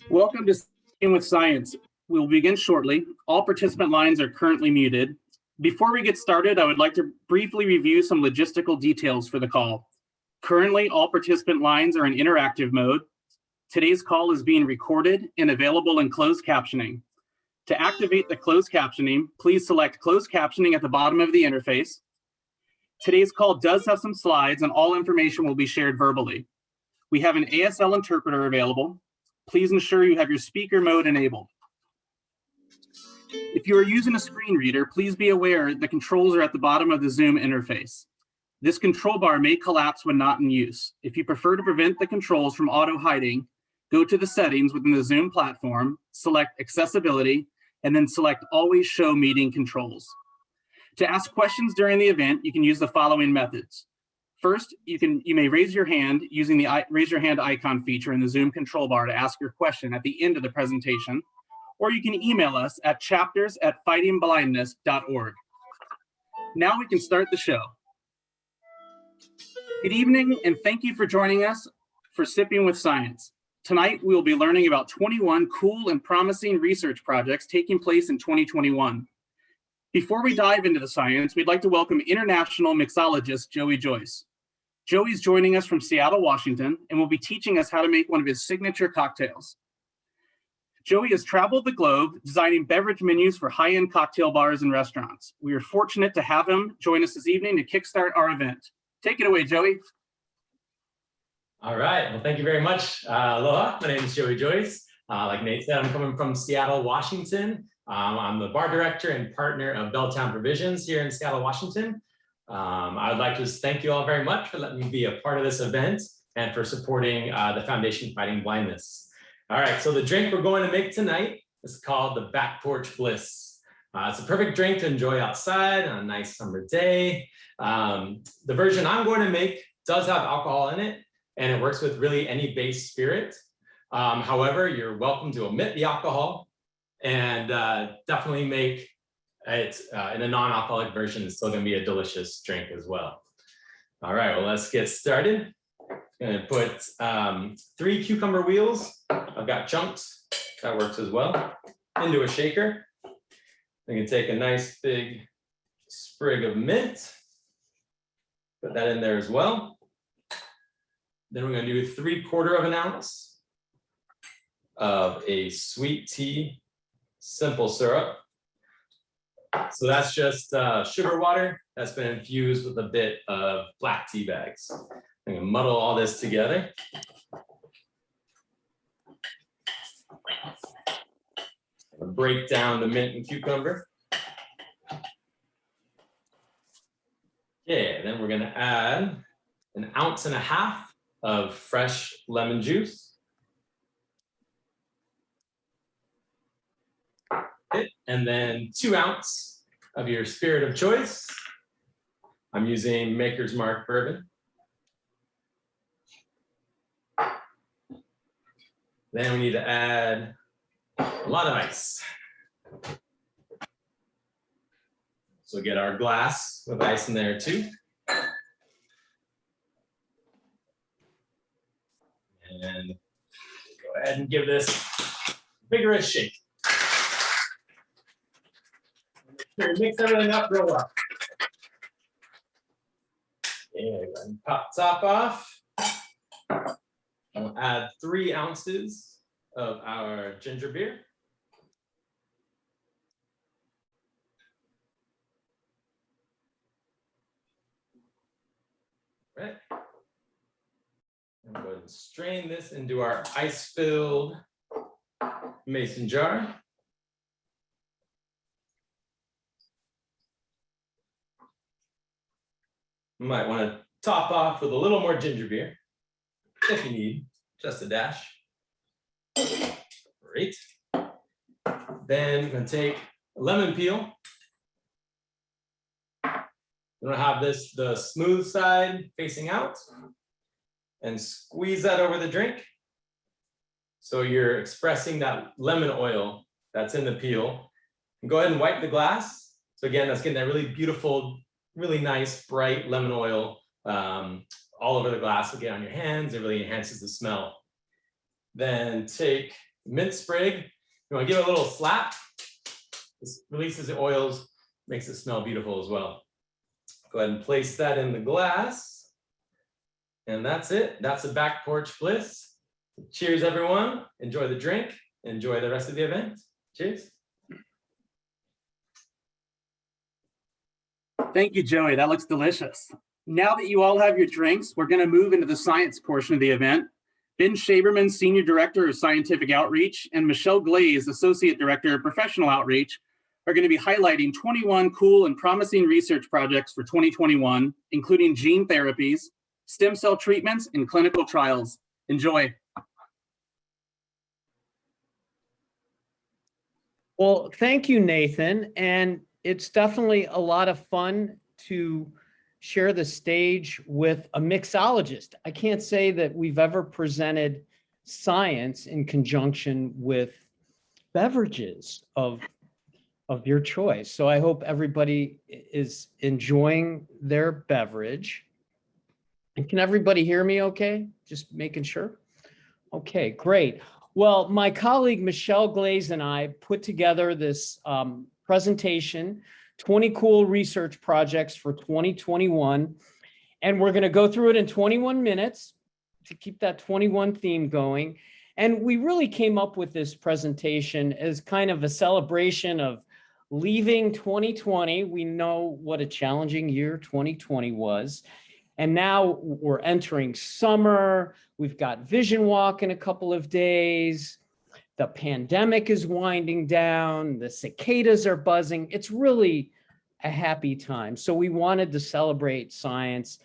Welcome to Speaking with Science. We will begin shortly. All participant lines are currently muted. Before we get started, I would like to briefly review some logistical details for the call. Currently, all participant lines are in interactive mode. Today's call is being recorded and available in closed captioning. To activate the closed captioning, please select closed captioning at the bottom of the interface. Today's call does have some slides and all information will be shared verbally. We have an ASL interpreter available. Please ensure you have your speaker mode enabled. If you are using a screen reader, please be aware the controls are at the bottom of the Zoom interface. This control bar may collapse when not in use. If you prefer to prevent the controls from auto-hiding, go to the settings within the Zoom platform, select Accessibility, and then select Always Show Meeting Controls. To ask questions during the event, you can use the following methods. First, you may raise your hand using the raise your hand icon feature in the Zoom control bar to ask your question at the end of the presentation, or you can email us at chapters@fightingblindness.org. Now we can start the show. Good evening, and thank you for joining us for Sipping with Science. Tonight, we will be learning about 21 cool and promising research projects taking place in 2021. Before we dive into the science, we'd like to welcome international mixologist Joyce. Joey's joining us from Seattle, Washington, and will be teaching us how to make one of his signature cocktails. Joey has traveled the globe designing beverage menus for high-end cocktail bars and restaurants. We are fortunate to have him join us this evening to kickstart our event. Take it away, Joey. All right, well, thank you very much. Aloha, my name is Joyce. Like Nate said, I'm coming from Seattle, Washington. I'm the bar director and partner of Belltown Provisions here in Seattle, Washington. I would like to just thank you all very much for letting me be a part of this event and for supporting the Foundation Fighting Blindness. All right, so the drink we're going to make tonight is called the Back Porch Bliss. It's a perfect drink to enjoy outside on a nice summer day. The version I'm going to make does have alcohol in it, and it works with really any base spirit. However, you're welcome to omit the alcohol and definitely make it in a non-alcoholic version. It's still going to be a delicious drink as well. All right, well, let's get started. I'm going to put 3 cucumber wheels. I've got chunks, that works as well, into a shaker. We can take a nice big sprig of mint, put that in there as well. Then we're going to do 3/4 ounce of a sweet tea simple syrup. So that's just sugar water that's been infused with a bit of black tea bags. I'm going to muddle all this together. Break down the mint and cucumber. Okay, then we're going to add 1.5 ounces of fresh lemon juice. And then 2 ounces of your spirit of choice. I'm using Maker's Mark bourbon. Then we need to add a lot of ice. So get our glass with ice in there too. And go ahead and give this a vigorous shake. Mix everything up real well. And pop top off. We'll add 3 ounces of our ginger beer. All right. I'm going to strain this into our ice-filled mason jar. You might want to top off with a little more ginger beer if you need, just a dash. Great. Then I'm going to take a lemon peel. I'm going to have this the smooth side facing out and squeeze that over the drink. So you're expressing that lemon oil that's in the peel. And go ahead and wipe the glass. So again, that's getting that really beautiful, really nice, bright lemon oil all over the glass. Again, on your hands, it really enhances the smell. Then take mint sprig. You want to give it a little slap. This releases the oils, makes it smell beautiful as well. Go ahead and place that in the glass. And that's it. That's the Back Porch Bliss. Cheers, everyone. Enjoy the drink. Enjoy the rest of the event. Cheers. Thank you, Joey. That looks delicious. Now that you all have your drinks, we're going to move into the science portion of the event. Ben Shaberman, Senior Director of Scientific Outreach, and Michelle Glaze, Associate Director of Professional Outreach, are going to be highlighting 21 cool and promising research projects for 2021, including gene therapies, stem cell treatments, and clinical trials. Enjoy. Well, thank you, Nathan. And it's definitely a lot of fun to share the stage with a mixologist. I can't say that we've ever presented science in conjunction with beverages of your choice. So I hope everybody is enjoying their beverage. And can everybody hear me okay? Just making sure. Okay, great. Well, my colleague Michelle Glaze and I put together this presentation, 20 cool research projects for 2021. And we're going to go through it in 21 minutes to keep that 21 theme going. And we really came up with this presentation as kind of a celebration of leaving 2020. We know what a challenging year 2020 was. And now we're entering summer. We've got Vision Walk in a couple of days. The pandemic is winding down. The cicadas are buzzing. It's really a happy time. So we wanted to celebrate science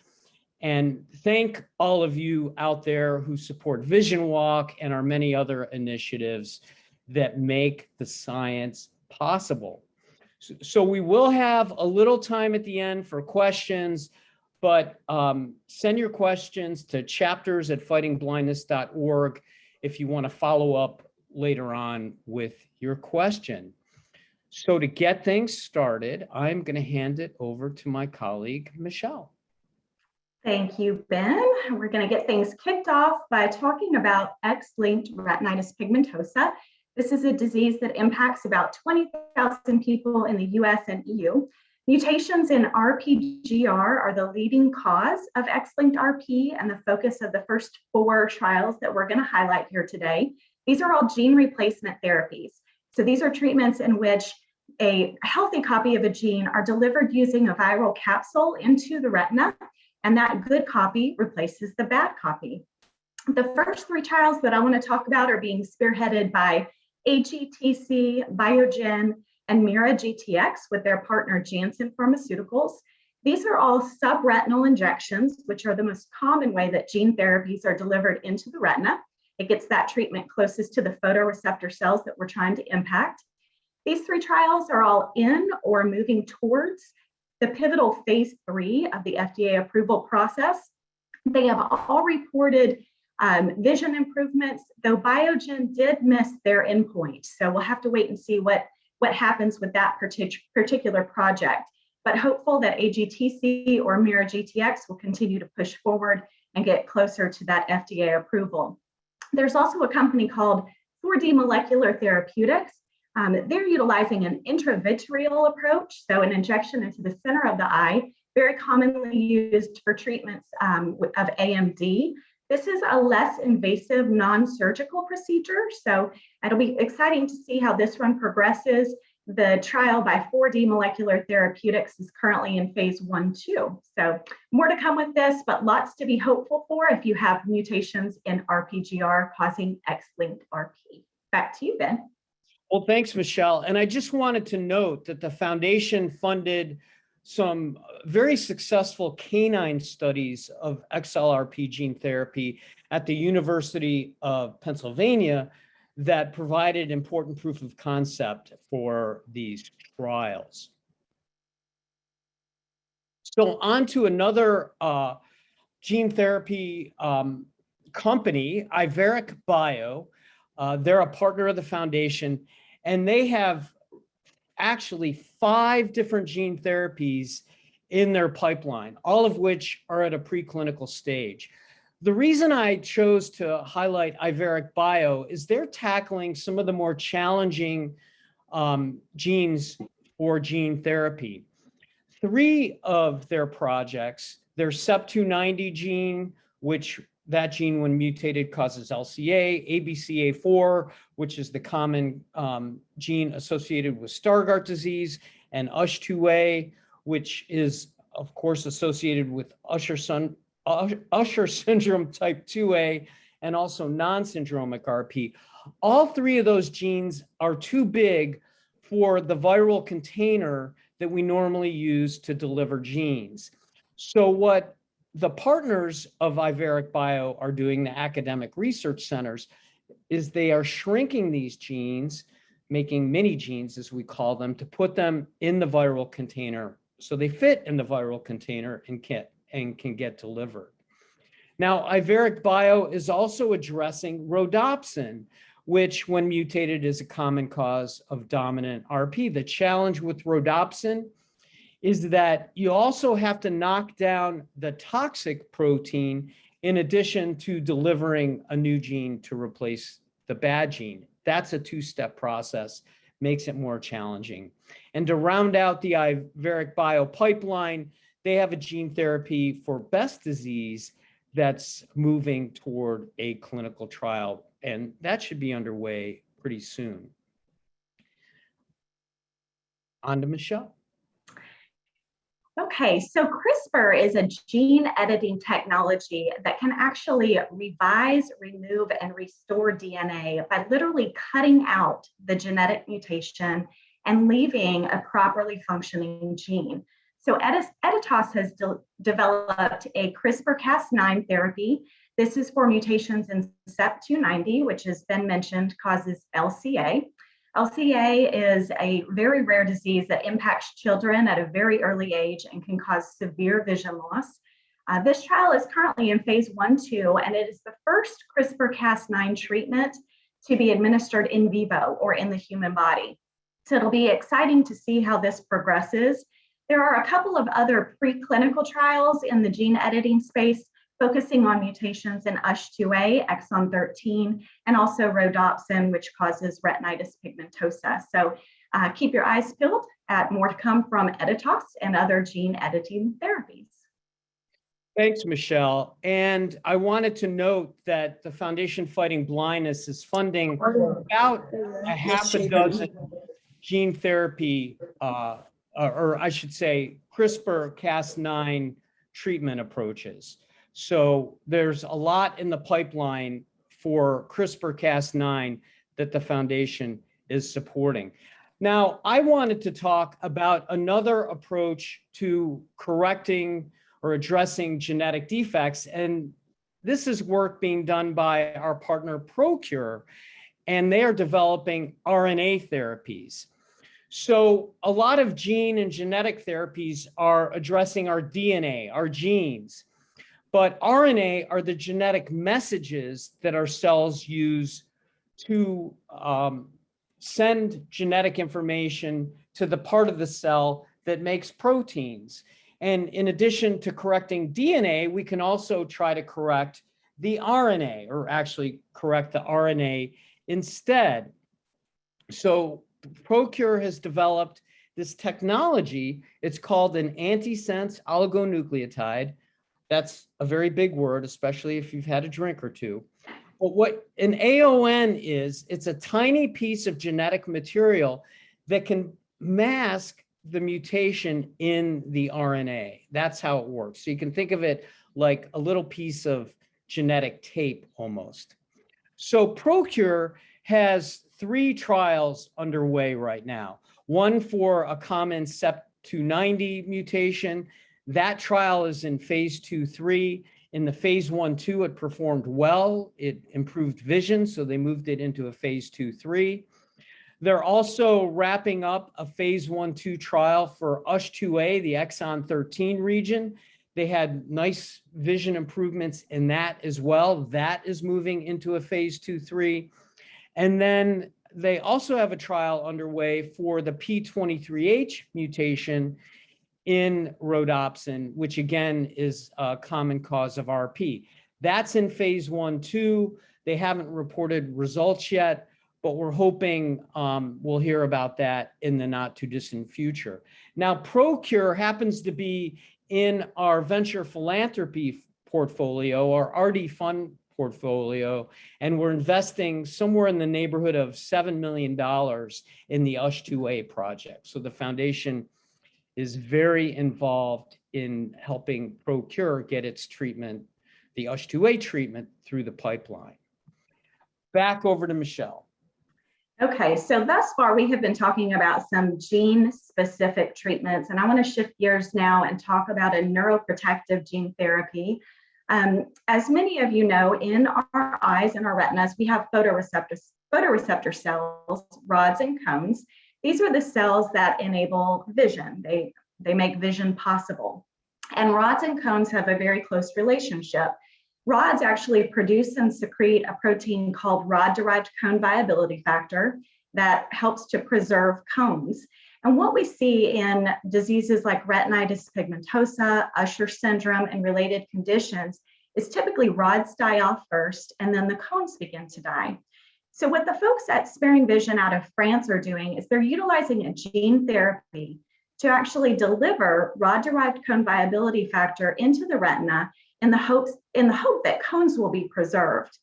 and thank all of you out there who support Vision Walk and our many other initiatives that make the science possible. So we will have a little time at the end for questions, but send your questions to chapters@fightingblindness.org if you want to follow up later on with your question. So to get things started, I'm going to hand it over to my colleague, Michelle. Thank you, Ben. We're going to get things kicked off by talking about X-linked retinitis pigmentosa. This is a disease that impacts about 20,000 people in the US and EU. Mutations in RPGR are the leading cause of X-linked RP and the focus of the first 4 trials that we're going to highlight here today. These are all gene replacement therapies. So these are treatments in which a healthy copy of a gene are delivered using a viral capsule into the retina, and that good copy replaces the bad copy. The first 3 trials that I want to talk about are being spearheaded by AGTC, Biogen, and Mira GTX with their partner Janssen Pharmaceuticals. These are all subretinal injections, which are the most common way that gene therapies are delivered into the retina. It gets that treatment closest to the photoreceptor cells that we're trying to impact. These 3 trials are all in or moving towards the pivotal phase 3 of the FDA approval process. They have all reported vision improvements, though Biogen did miss their endpoint. So we'll have to wait and see what happens with that particular project. But hopeful that AGTC or Mira GTX will continue to push forward and get closer to that FDA approval. There's also a company called 4D Molecular Therapeutics. They're utilizing an intravitreal approach, so an injection into the center of the eye, very commonly used for treatments of AMD. This is a less invasive, non-surgical procedure, so it'll be exciting to see how this one progresses. The trial by 4D Molecular Therapeutics is currently in phase 1/2. So more to come with this, but lots to be hopeful for if you have mutations in RPGR causing X-linked RP. Back to you, Ben. Well, thanks, Michelle. And I just wanted to note that the foundation funded some very successful canine studies of XLRP gene therapy at the University of Pennsylvania that provided important proof of concept for these trials. So on to another gene therapy company, Iveric Bio. They're a partner of the foundation, and they have actually 5 different gene therapies in their pipeline, all of which are at a preclinical stage. The reason I chose to highlight Iveric Bio is they're tackling some of the more challenging genes for gene therapy. 3 of their projects, their CEP290 gene, which that gene when mutated causes LCA, ABCA4, which is the common gene associated with Stargardt disease, and USH2A, which is of course associated with Usher syndrome type 2A, and also non-syndromic RP. All 3 of those genes are too big for the viral container that we normally use to deliver genes. So what the partners of Iveric Bio are doing, the academic research centers, is they are shrinking these genes, making mini genes as we call them, to put them in the viral container so they fit in the viral container and can get delivered. Now, Iveric Bio is also addressing rhodopsin, which when mutated is a common cause of dominant RP. The challenge with rhodopsin is that you also have to knock down the toxic protein in addition to delivering a new gene to replace the bad gene. That's a 2-step process, makes it more challenging. And to round out the Iveric Bio pipeline, they have a gene therapy for Best disease that's moving toward a clinical trial, and that should be underway pretty soon. On to Michelle. Okay, so CRISPR is a gene editing technology that can actually revise, remove, and restore DNA by literally cutting out the genetic mutation and leaving a properly functioning gene. So Editas has developed a CRISPR-Cas9 therapy. This is for mutations in CEP290, which has been mentioned, causes LCA. LCA is a very rare disease that impacts children at a very early age and can cause severe vision loss. This trial is currently in phase 1/2, and it is the first CRISPR-Cas9 treatment to be administered in vivo or in the human body. So it'll be exciting to see how this progresses. There are a couple of other preclinical trials in the gene editing space focusing on mutations in USH2A, exon 13, and also rhodopsin, which causes retinitis pigmentosa. So keep your eyes peeled at more to come from Editas and other gene editing therapies. Thanks, Michelle. And I wanted to note that the Foundation Fighting Blindness is funding about a half a dozen gene therapy, or I should say CRISPR-Cas9 treatment approaches. So there's a lot in the pipeline for CRISPR-Cas9 that the foundation is supporting. Now, I wanted to talk about another approach to correcting or addressing genetic defects, and this is work being done by our partner ProCure, and they are developing RNA therapies. So a lot of gene and genetic therapies are addressing our DNA, our genes. But RNA are the genetic messages that our cells use to send genetic information to the part of the cell that makes proteins. And in addition to correcting DNA, we can also try to correct the RNA, or actually correct the RNA instead. So ProCure has developed this technology. It's called an antisense oligonucleotide. That's a very big word, especially if you've had a drink or two. But what an AON is, it's a tiny piece of genetic material that can mask the mutation in the RNA. That's how it works. So you can think of it like a little piece of genetic tape almost. So ProCure has 3 trials underway right now. One for a common CEP290 mutation. That trial is in phase 2/3. In the phase 1/2, it performed well. It improved vision, so they moved it into a phase 2/3. They're also wrapping up a phase 1/2 trial for USH2A, the exon 13 region. They had nice vision improvements in that as well. That is moving into a phase 2/3. And then they also have a trial underway for the P23H mutation in rhodopsin, which again is a common cause of RP. That's in phase 1/2. They haven't reported results yet, but we're hoping we'll hear about that in the not too distant future. Now, ProCure happens to be in our venture philanthropy portfolio, our RD fund portfolio, and we're investing somewhere in the neighborhood of $7 million in the USH2A project. So the foundation is very involved in helping ProCure get its treatment, the USH2A treatment, through the pipeline. Back over to Michelle. Okay, so thus far we have been talking about some gene-specific treatments, and I want to shift gears now and talk about a neuroprotective gene therapy. As many of you know, in our eyes and our retinas, we have photoreceptor cells, rods and cones. These are the cells that enable vision. They make vision possible. And rods and cones have a very close relationship. Rods actually produce and secrete a protein called rod-derived cone viability factor that helps to preserve cones. And what we see in diseases like retinitis pigmentosa, Usher syndrome, and related conditions is typically rods die off first, and then the cones begin to die. So what the folks at Sparing Vision out of France are doing is they're utilizing a gene therapy to actually deliver rod-derived cone viability factor into the retina in the hope that cones will be preserved.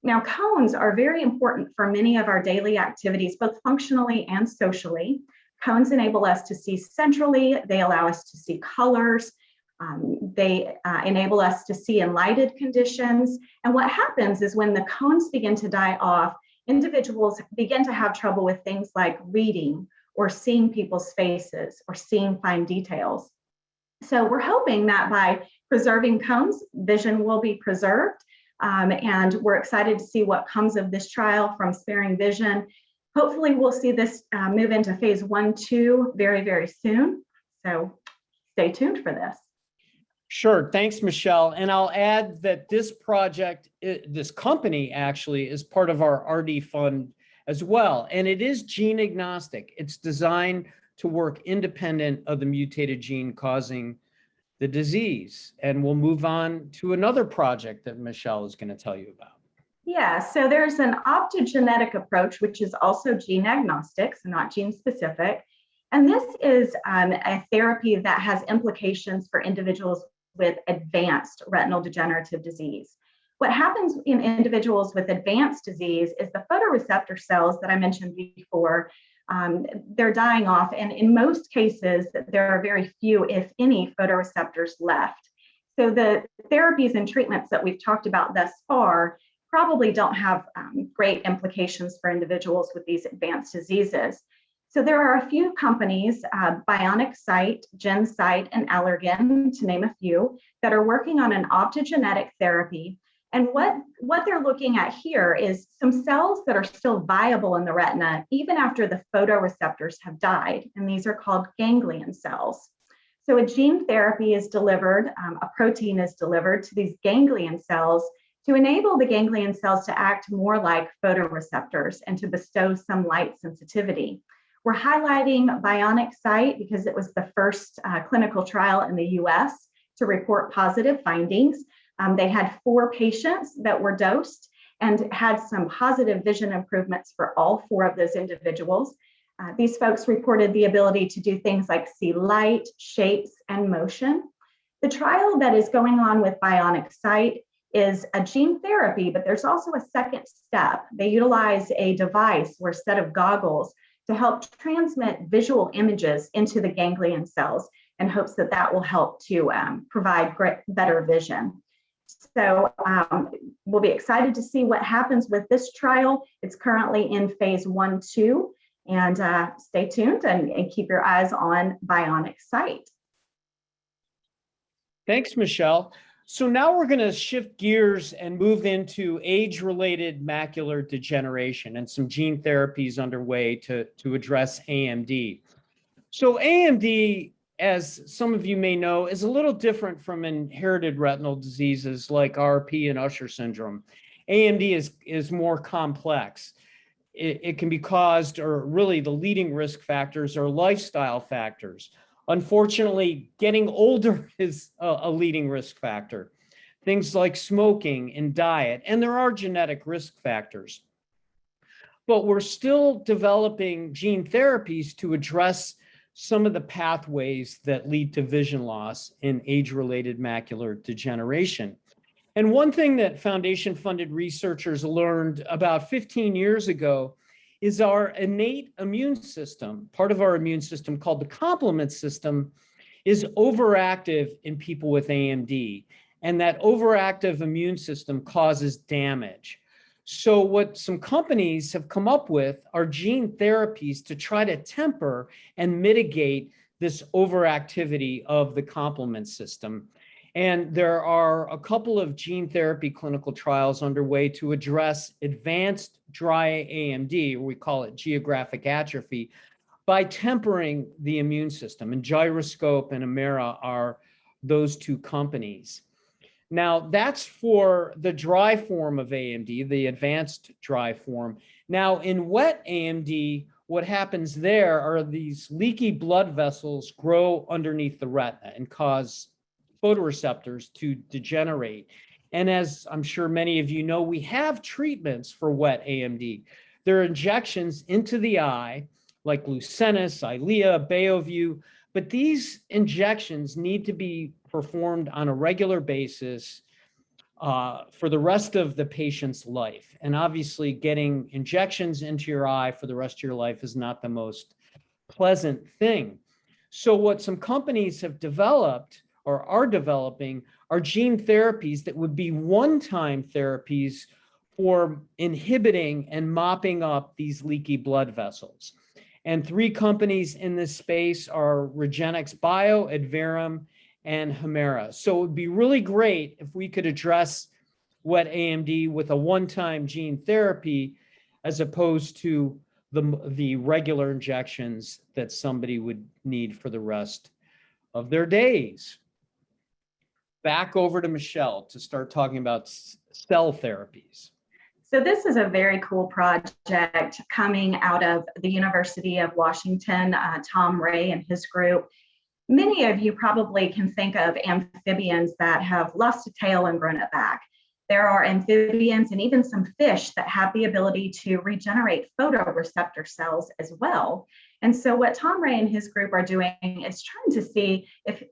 Now, cones are very important for many of our daily activities, both functionally and socially. Cones enable us to see centrally. They allow us to see colors. They enable us to see in lighted conditions. And what happens is when the cones begin to die off, individuals begin to have trouble with things like reading or seeing people's faces or seeing fine details. So we're hoping that by preserving cones, vision will be preserved. And we're excited to see what comes of this trial from Sparing Vision. Hopefully we'll see this move into phase 1/2 very, very soon. So stay tuned for this. Sure, thanks, Michelle. And I'll add that this project, this company actually is part of our RD fund as well. And it is gene agnostic. It's designed to work independent of the mutated gene causing the disease. And we'll move on to another project that Michelle is going to tell you about. Yeah, so there's an optogenetic approach, which is also gene agnostic, so not gene specific. And this is a therapy that has implications for individuals with advanced retinal degenerative disease. What happens in individuals with advanced disease is the photoreceptor cells that I mentioned before, they're dying off. And in most cases, there are very few, if any, photoreceptors left. So the therapies and treatments that we've talked about thus far probably don't have great implications for individuals with these advanced diseases. So there are a few companies, Jsite, Jsite, and Allergan, to name a few, that are working on an optogenetic therapy. And what they're looking at here is some cells that are still viable in the retina, even after the photoreceptors have died. And these are called ganglion cells. So a gene therapy is delivered, a protein is delivered to these ganglion cells to enable the ganglion cells to act more like photoreceptors and to bestow some light sensitivity. We're highlighting Jsite because it was the first clinical trial in the US to report positive findings. They had 4 patients that were dosed and had some positive vision improvements for all 4 of those individuals. These folks reported the ability to do things like see light, shapes, and motion. The trial that is going on with Jsite is a gene therapy, but there's also a second step. They utilize a device or a set of goggles to help transmit visual images into the ganglion cells in hopes that that will help to provide better vision. So we'll be excited to see what happens with this trial. It's currently in phase 1/2, and stay tuned and keep your eyes on Jsite. Thanks, Michelle. So now we're going to shift gears and move into age-related macular degeneration and some gene therapies underway to address AMD. So AMD, as some of you may know, is a little different from inherited retinal diseases like RP and Usher syndrome. AMD is more complex. It can be caused, or really the leading risk factors are lifestyle factors. Unfortunately, getting older is a leading risk factor. things like smoking and diet, and there are genetic risk factors. But we're still developing gene therapies to address some of the pathways that lead to vision loss in age-related macular degeneration. And one thing that foundation-funded researchers learned about 15 years ago is our innate immune system, part of our immune system called the complement system, is overactive in people with AMD. And that overactive immune system causes damage. So what some companies have come up with are gene therapies to try to temper and mitigate this overactivity of the complement system. And there are a couple of gene therapy clinical trials underway to address advanced dry AMD, or we call it geographic atrophy, by tempering the immune system. And Gyroscope and Amera are those two companies. Now, that's for the dry form of AMD, the advanced dry form. Now, in wet AMD, what happens there are these leaky blood vessels grow underneath the retina and cause photoreceptors to degenerate. And as I'm sure many of you know, we have treatments for wet AMD. There are injections into the eye, like Lucentis, Eylea, Beovu, but these injections need to be performed on a regular basis for the rest of the patient's life. And obviously getting injections into your eye for the rest of your life is not the most pleasant thing. So what some companies have developed or are developing are gene therapies that would be one-time therapies for inhibiting and mopping up these leaky blood vessels. And three companies in this space are REGENXBIO, Adverum, and Hemera. So it would be really great if we could address wet AMD with a one-time gene therapy as opposed to the regular injections that somebody would need for the rest of their days. Back over to Michelle to start talking about cell therapies. So this is a very cool project coming out of the University of Washington, Tom Ray and his group. Many of you probably can think of amphibians that have lost a tail and grown it back. There are amphibians and even some fish that have the ability to regenerate photoreceptor cells as well. And so what Tom Ray and his group are doing is trying to see if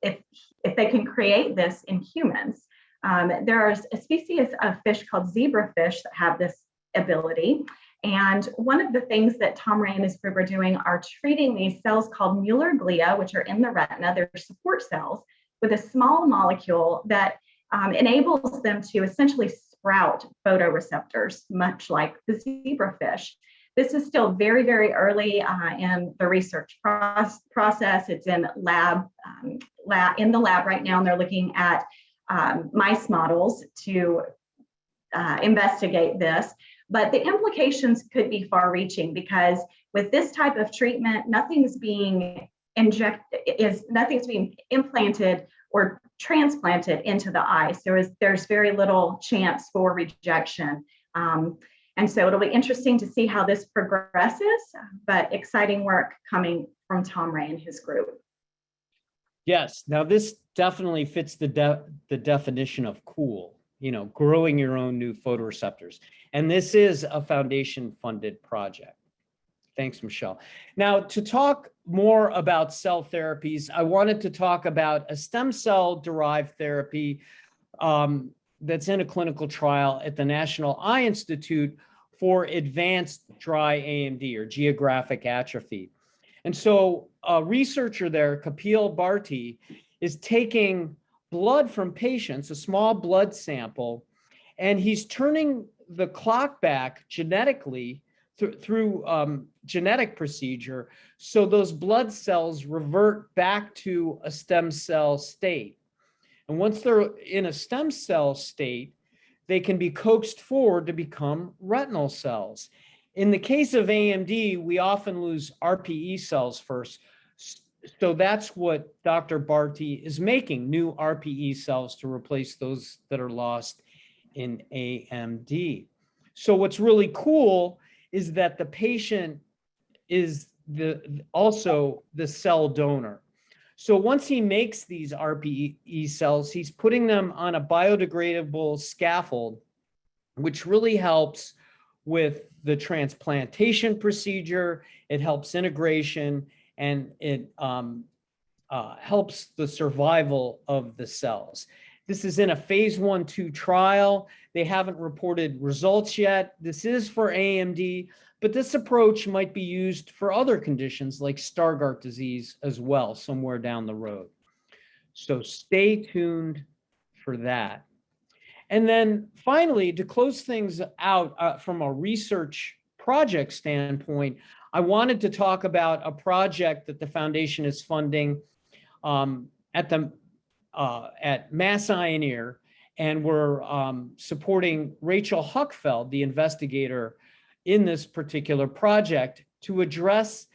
they can create this in humans. There is a species of fish called zebrafish that have this ability. And one of the things that Tom Ray and his group are doing are treating these cells called Macular glia, which are in the retina, they're support cells, with a small molecule that enables them to essentially sprout photoreceptors, much like the zebrafish. This is still very, very early in the research process. It's in the lab right now, and they're looking at mice models to investigate this. But the implications could be far-reaching because with this type of treatment, nothing's being implanted or transplanted into the eye. So there's very little chance for rejection. And so it'll be interesting to see how this progresses, but exciting work coming from Tom Ray and his group. Yes, now this definitely fits the definition of cool, growing your own new photoreceptors. And this is a foundation-funded project. Thanks, Michelle. Now, to talk more about cell therapies, I wanted to talk about a stem cell-derived therapy that's in a clinical trial at the National Eye Institute for advanced dry AMD or geographic atrophy. And so a researcher there, Kapil Bharti, is taking blood from patients, a small blood sample, and he's turning the clock back genetically through genetic procedure, so those blood cells revert back to a stem cell state. And once they're in a stem cell state, they can be coaxed forward to become retinal cells. In the case of AMD, we often lose RPE cells first. So that's what Dr. Bharti is making, new RPE cells to replace those that are lost in AMD. So what's really cool is that the patient is also the cell donor. So once he makes these RPE cells, he's putting them on a biodegradable scaffold, which really helps with the transplantation procedure. It helps integration, and it helps the survival of the cells. This is in a phase 1/2 trial. They haven't reported results yet. This is for AMD, but this approach might be used for other conditions like Stargardt disease as well, somewhere down the road. So stay tuned for that. And then finally, to close things out from a research project standpoint, I wanted to talk about a project that the foundation is funding at Mass Eye and Ear, and we're supporting Rachel Huckfeld, the investigator in this particular project, to address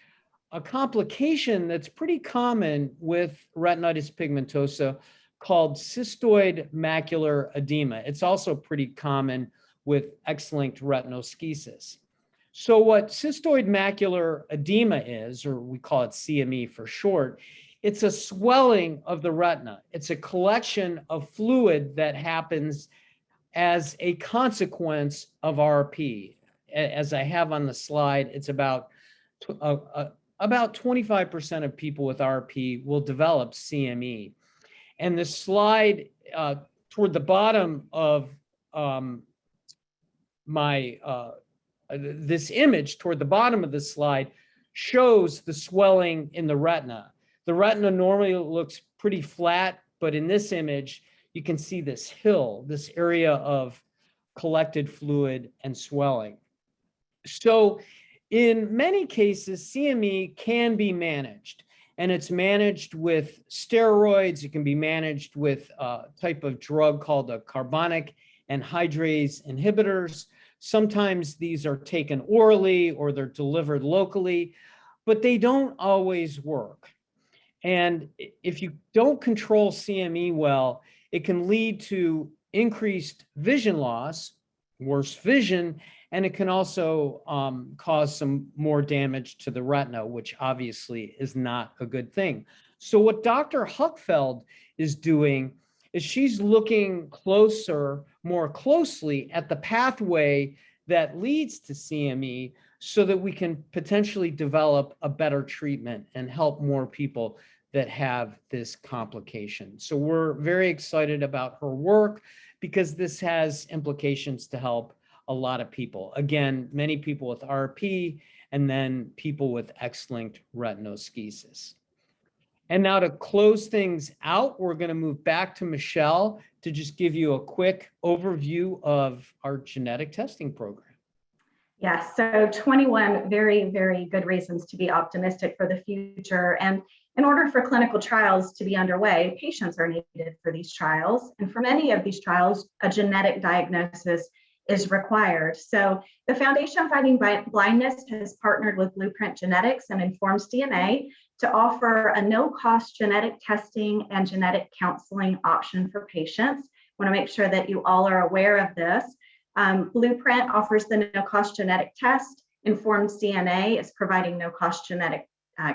a complication that's pretty common with retinitis pigmentosa called cystoid macular edema. It's also pretty common with X-linked retinoschisis. So what cystoid macular edema is, or we call it CME for short, it's a swelling of the retina. It's a collection of fluid that happens as a consequence of RP. As I have on the slide, it's about 25% of people with RP will develop CME. And the slide toward the bottom of this image toward the bottom of the slide shows the swelling in the retina. The retina normally looks pretty flat, but in this image, you can see this hill, this area of collected fluid and swelling. So in many cases, CME can be managed, and it's managed with steroids. It can be managed with a type of drug called a carbonic anhydrase inhibitors. Sometimes these are taken orally or they're delivered locally, but they don't always work. And if you don't control CME well, it can lead to increased vision loss, worse vision, and it can also cause some more damage to the retina, which obviously is not a good thing. So what Dr. Huckfeld is doing is she's looking more closely at the pathway that leads to CME so that we can potentially develop a better treatment and help more people that have this complication. So we're very excited about her work because this has implications to help a lot of people. Again, many people with RP and then people with X-linked retinoschisis. And now to close things out, we're going to move back to Michelle to just give you a quick overview of our genetic testing program. Yes, so 21 very, very good reasons to be optimistic for the future. And in order for clinical trials to be underway, patients are needed for these trials. And for many of these trials, a genetic diagnosis is required. So the Foundation Fighting Blindness has partnered with Blueprint Genetics and Informs DNA to offer a no-cost genetic testing and genetic counseling option for patients. I want to make sure that you all are aware of this. Blueprint offers the no-cost genetic test. Informs DNA is providing no-cost genetic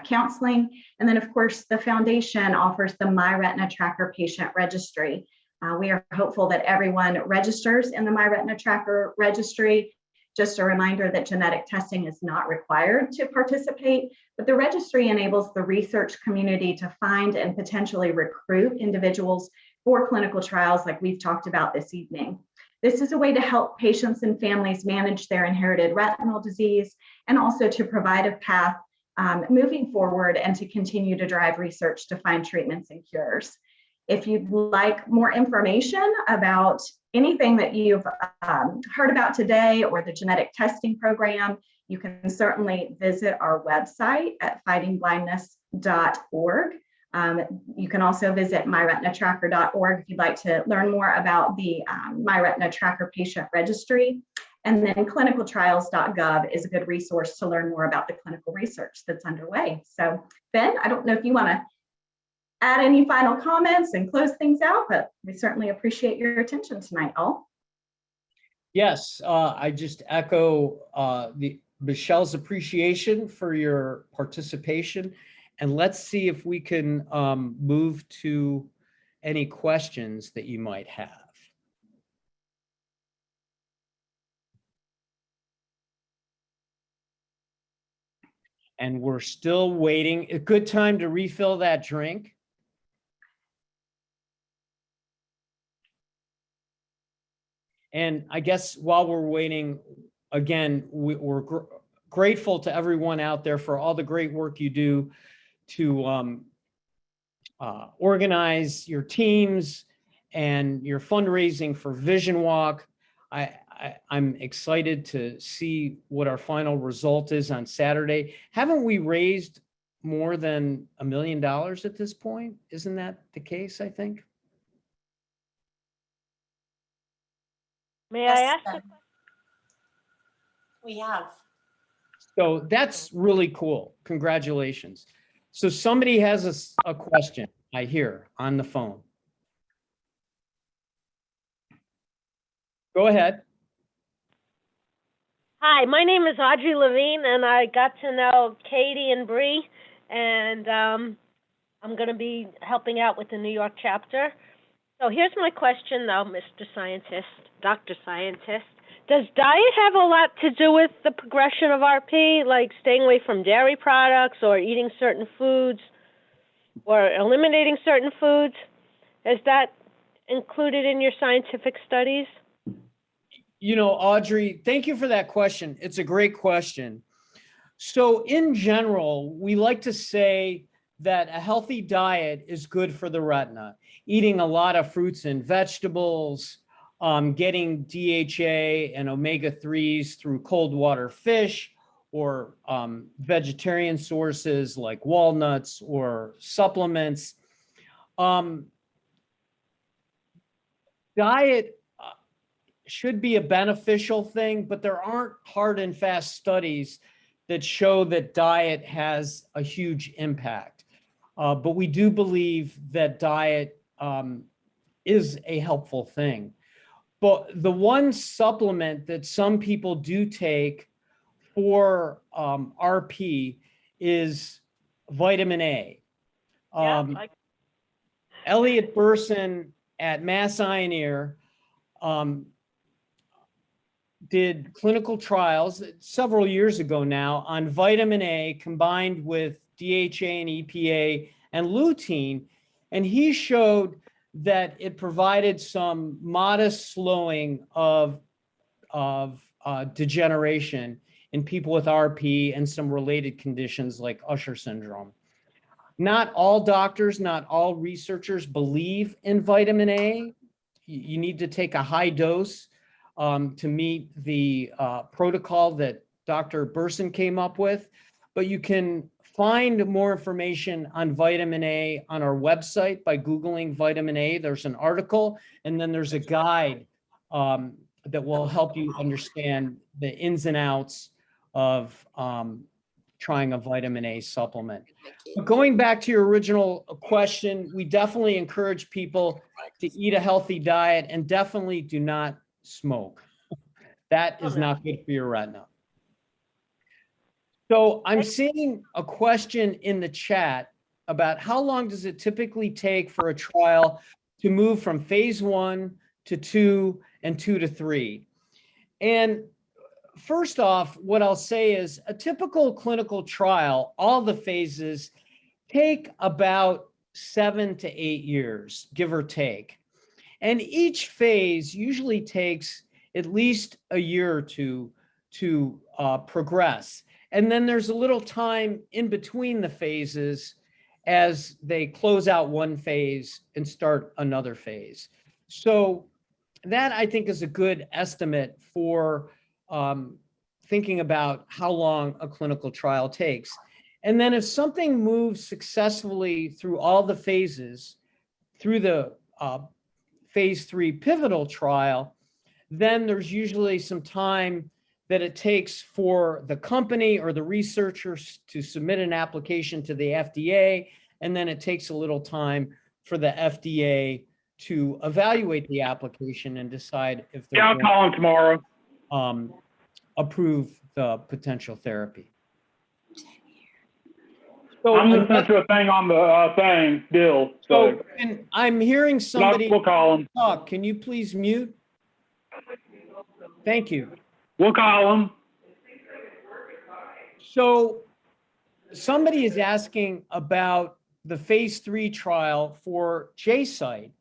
counseling. And then, of course, the foundation offers the MyRetina Tracker patient registry. We are hopeful that everyone registers in the MyRetina Tracker registry. Just a reminder that genetic testing is not required to participate, but the registry enables the research community to find and potentially recruit individuals for clinical trials like we've talked about this evening. This is a way to help patients and families manage their inherited retinal disease and also to provide a path moving forward and to continue to drive research to find treatments and cures. If you'd like more information about anything that you've heard about today or the genetic testing program, you can certainly visit our website at fightingblindness.org. You can also visit myretinatracker.org if you'd like to learn more about the MyRetina Tracker patient registry. And then clinicaltrials.gov is a good resource to learn more about the clinical research that's underway. So Ben, I don't know if you want to add any final comments and close things out, but we certainly appreciate your attention tonight, all. Yes, I just echo Michelle's appreciation for your participation. And let's see if we can move to any questions that you might have. And we're still waiting. A good time to refill that drink. And I guess while we're waiting, again, we're grateful to everyone out there for all the great work you do to organize your teams and your fundraising for Vision Walk. I'm excited to see what our final result is on Saturday. Haven't we raised more than $1 million at this point? Isn't that the case, I think? May I ask? Yes, we have. So that's really cool. Congratulations. So somebody has a question, I hear, on the phone. Go ahead. Hi, my name is Audrey Levine, and I got to know Katie and Bree, and I'm going to be helping out with the New York chapter. So here's my question, though, Mr. Scientist, Dr. Scientist. Does diet have a lot to do with the progression of RP, like staying away from dairy products or eating certain foods or eliminating certain foods? Is that included in your scientific studies? You know, Audrey, thank you for that question. It's a great question. So in general, we like to say that a healthy diet is good for the retina. Eating a lot of fruits and vegetables, getting DHA and omega-3s through cold water fish or vegetarian sources like walnuts or supplements. Diet should be a beneficial thing, but there aren't hard and fast studies that show that diet has a huge impact. But we do believe that diet is a helpful thing. But the one supplement that some people do take for RP is vitamin A. Elliot Burson at Mass Eye and Ear did clinical trials several years ago now on vitamin A combined with DHA and EPA and lutein, and he showed that it provided some modest slowing of degeneration in people with RP and some related conditions like Usher syndrome. Not all doctors, not all researchers believe in vitamin A. You need to take a high dose to meet the protocol that Dr. Burson came up with, but you can find more information on vitamin A on our website by Googling vitamin A. There's an article, and then there's a guide that will help you understand the ins and outs of trying a vitamin A supplement. But going back to your original question, we definitely encourage people to eat a healthy diet and definitely do not smoke. That is not good for your retina. So I'm seeing a question in the chat about how long does it typically take for a trial to move from phase 1 to 2 and 2 to 3. And first off, what I'll say is a typical clinical trial, all the phases take about 7 to 8 years, give or take. And each phase usually takes at least a year or two to progress. And then there's a little time in between the phases as they close out one phase and start another phase. So that, I think, is a good estimate for thinking about how long a clinical trial takes. And then if something moves successfully through all the phases, through the phase 3 pivotal trial, then there's usually some time that it takes for the company or the researchers to submit an application to the FDA, and then it takes a little time for the FDA to evaluate the application and decide if they're I'll call him tomorrow. Approve the potential therapy. So I'm listening to a thing on the thing, Bill. So and I'm hearing somebody we'll call him. talk. Can you please mute? Thank you. We'll call him. So somebody is asking about the phase 3 trial for Jsite.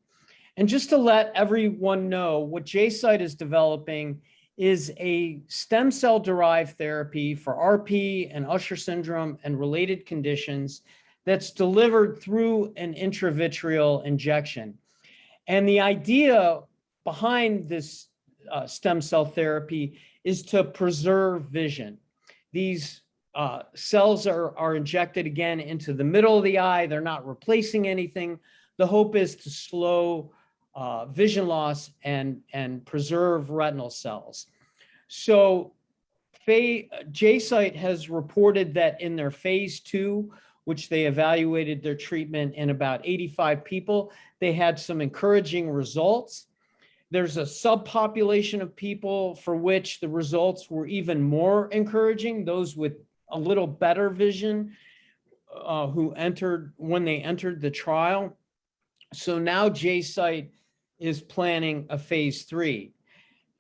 And just to let everyone know, what Jsite is developing is a stem cell derived therapy for RP and Usher syndrome and related conditions that's delivered through an intravitreal injection. And the idea behind this stem cell therapy is to preserve vision. These cells are injected again into the middle of the eye. They're not replacing anything. The hope is to slow vision loss and preserve retinal cells. So Jsite has reported that in their phase 2, which they evaluated their treatment in about 85 people, they had some encouraging results. There's a subpopulation of people for which the results were even more encouraging, those with a little better vision who entered when they entered the trial. So now Jsite is planning a phase 3.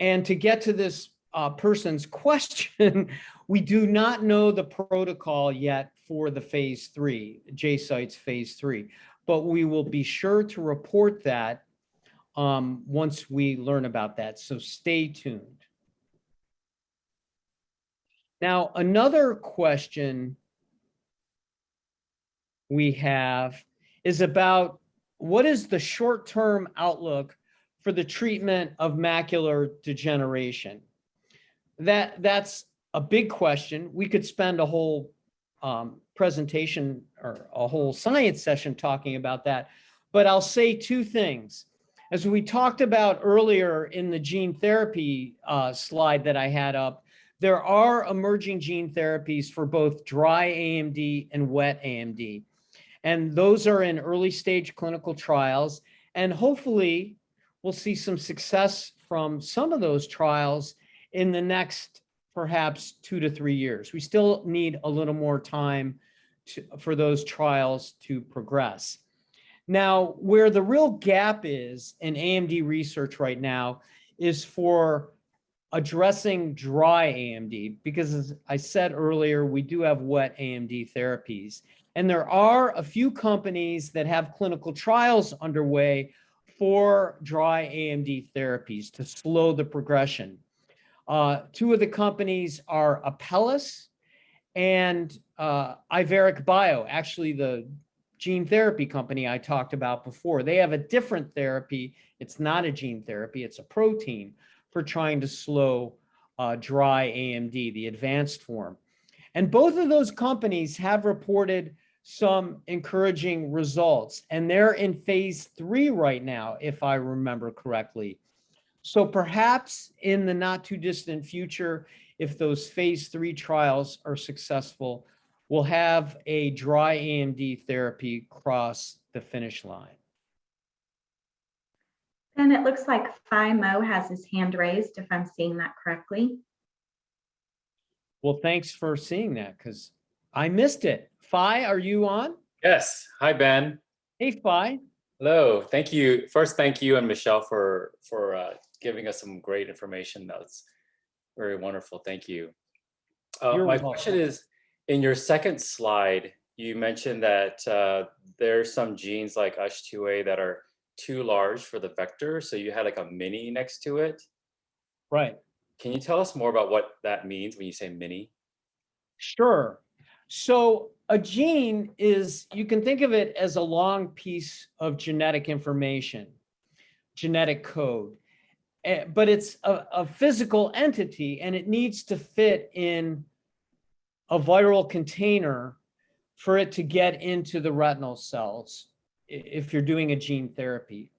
And to get to this person's question, we do not know the protocol yet for the phase 3, Jsite's phase 3, but we will be sure to report that once we learn about that. So stay tuned. Now, another question we have is about what is the short-term outlook for the treatment of macular degeneration? That's a big question. We could spend a whole presentation or a whole science session talking about that, but I'll say two things. As we talked about earlier in the gene therapy slide that I had up, there are emerging gene therapies for both dry AMD and wet AMD. And those are in early stage clinical trials. And hopefully we'll see some success from some of those trials in the next perhaps 2 to 3 years. We still need a little more time for those trials to progress. Now, where the real gap is in AMD research right now is for addressing dry AMD, because as I said earlier, we do have wet AMD therapies. And there are a few companies that have clinical trials underway for dry AMD therapies to slow the progression. Two of the companies are Apellis and Iveric Bio, actually the gene therapy company I talked about before. They have a different therapy. It's not a gene therapy, it's a protein for trying to slow dry AMD, the advanced form. And both of those companies have reported some encouraging results, and they're in phase 3 right now, if I remember correctly. So perhaps in the not too distant future, if those phase 3 trials are successful, we'll have a dry AMD therapy cross the finish line. And it looks like Phi Mo has his hand raised, if I'm seeing that correctly. Well, thanks for seeing that, because I missed it. Phi, are you on? Yes. Hi, Ben. Hey, Phi. Hello. Thank you. First, thank you and Michelle for giving us some great information. That's very wonderful. Thank you. My welcome. question is, in your second slide, you mentioned that there's some genes like USH2A that are too large for the vector. So you had like a mini next to it. Right. Can you tell us more about what that means when you say mini? Sure. So a gene is, you can think of it as a long piece of genetic information, genetic code, but it's a physical entity and it needs to fit in a viral container for it to get into the retinal cells if you're doing a gene therapy.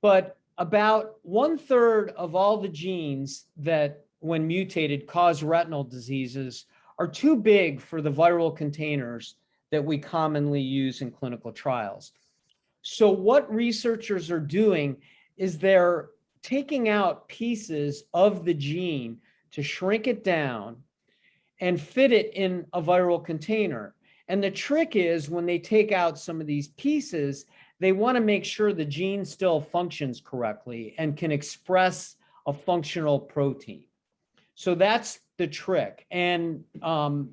But about 1/3 of all the genes that, when mutated, cause retinal diseases are too big for the viral containers that we commonly use in clinical trials. So what researchers are doing is they're taking out pieces of the gene to shrink it down and fit it in a viral container. And the trick is when they take out some of these pieces, they want to make sure the gene still functions correctly and can express a functional protein. So that's the trick. And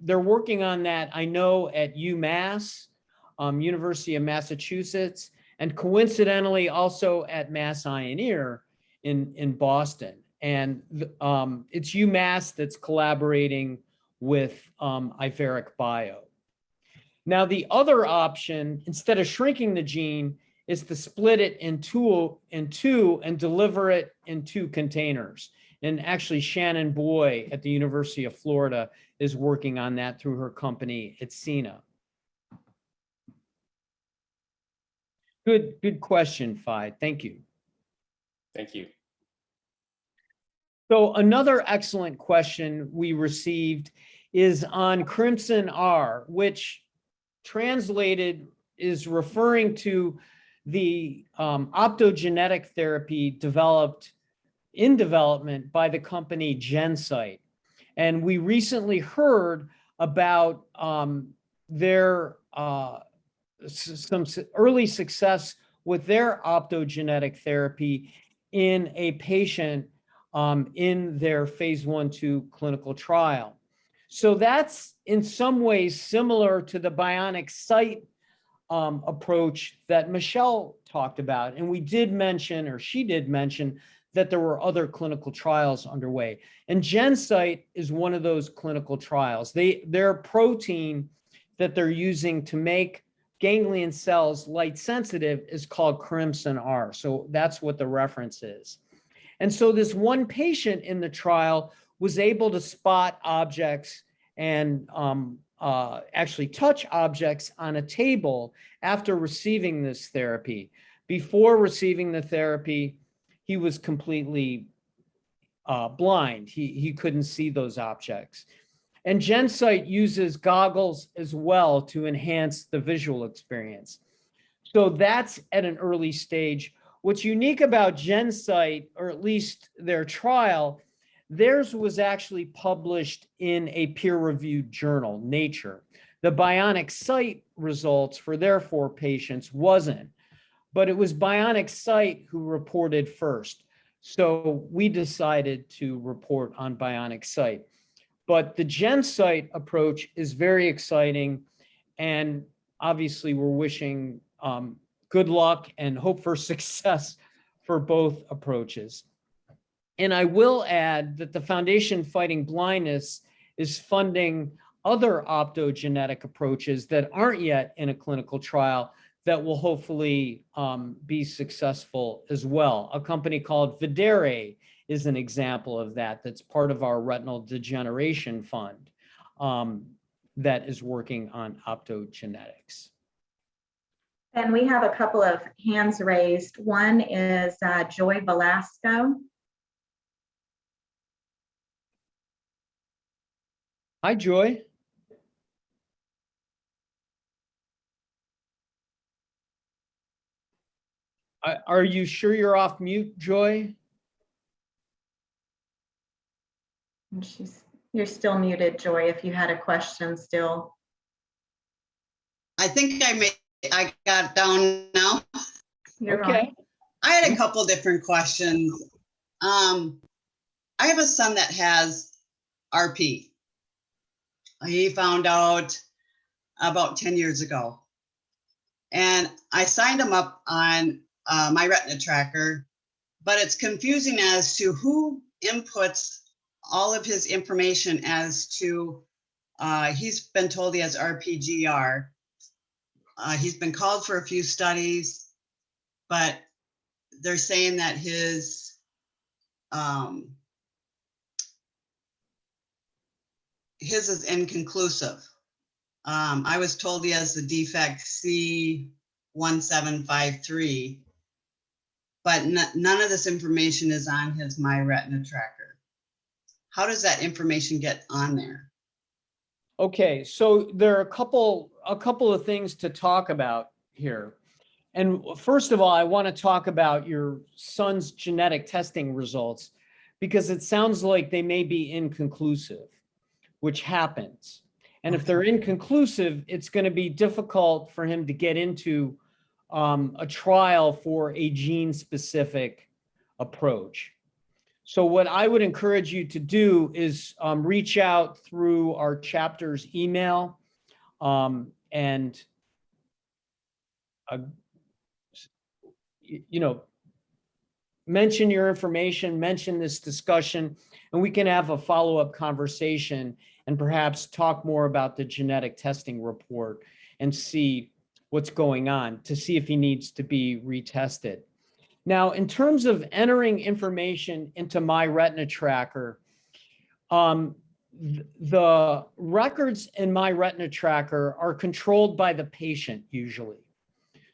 they're working on that, I know, at UMass, University of Massachusetts, and coincidentally also at Mass Eye in Boston. And it's UMass that's collaborating with Iveric Bio. Now, the other option, instead of shrinking the gene, is to split it in two and deliver it in 2 containers. And actually, Shannon Boy at the University of Florida is working on that through her company, Etsena. Good question, Fi. Thank you. Thank you. So another excellent question we received is on Crimson R, which translated is referring to the optogenetic therapy developed in development by the company Jsite. And we recently heard about their some early success with their optogenetic therapy in a patient in their phase 1/2 clinical trial. So that's in some ways similar to the bionic site approach that Michelle talked about. And we did mention, or she did mention, that there were other clinical trials underway. And Jsite is one of those clinical trials. Their protein that they're using to make ganglion cells light sensitive is called Crimson R. So that's what the reference is. And so this one patient in the trial was able to spot objects and actually touch objects on a table after receiving this therapy. Before receiving the therapy, he was completely blind. He couldn't see those objects. And Jsite uses goggles as well to enhance the visual experience. So that's at an early stage. What's unique about Jsite, or at least their trial, theirs was actually published in a peer-reviewed journal, Nature. The bionic site results for their 4 patients wasn't, but it was bionic site who reported first. So we decided to report on bionic site. But the Jsite approach is very exciting, and obviously we're wishing good luck and hope for success for both approaches. And I will add that the Foundation Fighting Blindness is funding other optogenetic approaches that aren't yet in a clinical trial that will hopefully be successful as well. A company called Videre is an example of that. That's part of our Retinal Degeneration Fund that is working on optogenetics. And we have a couple of hands raised. One is Joy Velasco. Hi, Joy. Are you sure you're off mute, Joy? And you're still muted, Joy, if you had a question still. I think I got down now. You're Okay. on. I had a couple different questions. I have a son that has RP. He found out about 10 years ago. And I signed him up on my retina tracker, but it's confusing as to who inputs all of his information as to, he's been told he has RPGR. He's been called for a few studies, but they're saying that his is inconclusive. I was told he has the defect C1753, but none of this information is on his My Retina tracker. How does that information get on there? Okay, so there are a couple of things to talk about here. And first of all, I want to talk about your son's genetic testing results, because it sounds like they may be inconclusive, which happens. And if they're inconclusive, it's going to be difficult for him to get into a trial for a gene-specific approach. So what I would encourage you to do is reach out through our chapter's email and mention your information, mention this discussion, and we can have a follow-up conversation and perhaps talk more about the genetic testing report and see what's going on to see if he needs to be retested. Now, in terms of entering information into My Retina Tracker, the records in My Retina Tracker are controlled by the patient usually.